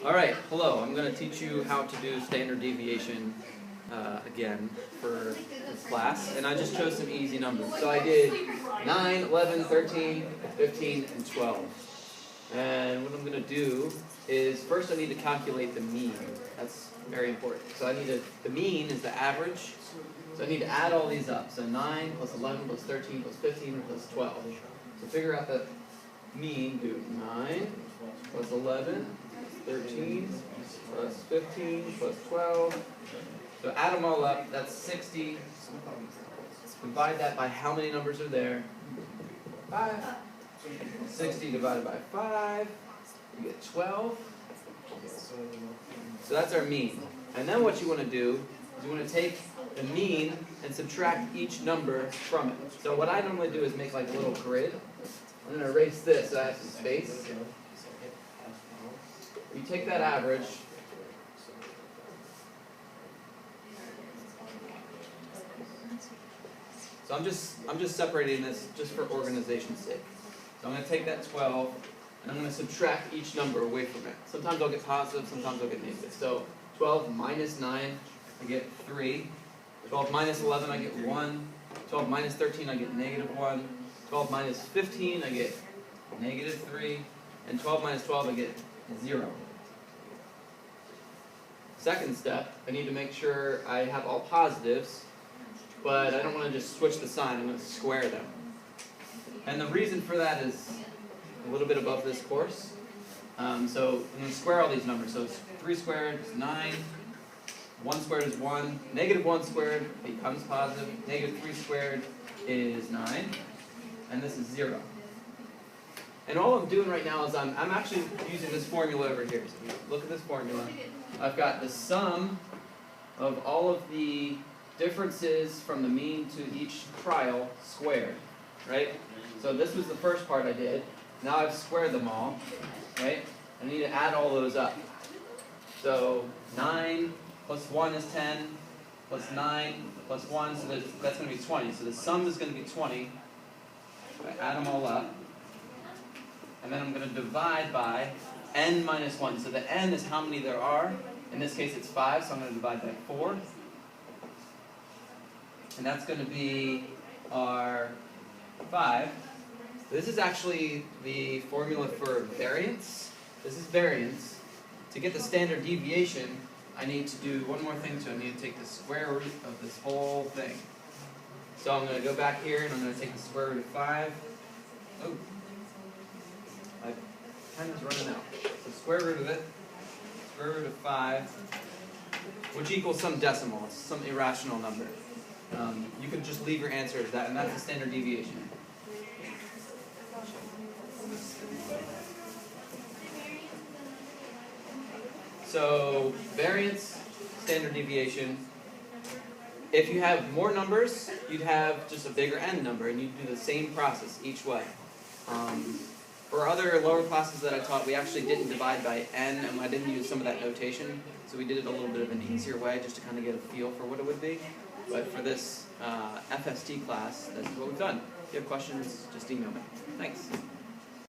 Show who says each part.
Speaker 1: All right, hello. I'm going to teach you how to do standard deviation again for this class. And I just chose some easy numbers. So I did 9, 11, 13, 15, and 12. And what I'm going to do is first I need to calculate the mean. That's very important. So I need to, the mean is the average. So I need to add all these up. So 9 plus 11 plus 13 plus 15 plus 12. So figure out the mean. Do 9 plus 11 plus 13 plus 15 plus 12. So add them all up. That's 60. Divide that by how many numbers are there? 5. 60 divided by 5. You get 12. So that's our mean. And then what you want to do is you want to take the mean and subtract each number from it. So what I normally do is make like a little grid. I'm going to erase this so I have some space. You take that average. So I'm just separating this just for organization's sake. So I'm going to take that 12 and I'm going to subtract each number away from it. Sometimes I'll get positive, sometimes I'll get negative. So 12 minus 9, I get 3. 12 minus 11, I get 1. 12 minus 13, I get negative 1. 12 minus 15, I get negative 3. And 12 minus 12, I get 0. Second step, I need to make sure I have all positives, but I don't want to just switch the sign. I'm going to square them. And the reason for that is a little bit above this course. So I'm going to square all these numbers. So 3 squared is 9. 1 squared is 1. Negative 1 squared becomes positive. Negative 3 squared is 9. And this is 0. And all I'm doing right now is I'm actually using this formula over here. So look at this formula. I've got the sum of all of the differences from the mean to each trial squared, right? So this was the first part I did. Now I've squared them all, right? I need to add all those up. So 9 plus 1 is 10, plus 9 plus 1, so that's going to be 20. So the sum is going to be 20. I add them all up. And then I'm going to divide by n minus 1. So the n is how many there are. In this case it's 5, so I'm going to divide by 4. And that's going to be our 5. This is actually the formula for variance. This is variance. To get the standard deviation, I need to do one more thing to it. I need to take the square root of this whole thing. So I'm going to go back here and I'm going to take the square root of 5. Oh, my pen is running out. So square root of it, square root of 5, which equals some decimal. It's some irrational number. You can just leave your answer as that, and that's the standard deviation. So variance, standard deviation. If you have more numbers, you'd have just a bigger n number, and you'd do the same process each way. For other lower classes that I taught, we actually didn't divide by n, and I didn't use some of that notation, so we did it a little bit of an easier way, just to kind of get a feel for what it would be. But for this FST class, that's what we've done. If you have questions, just email me. Thanks.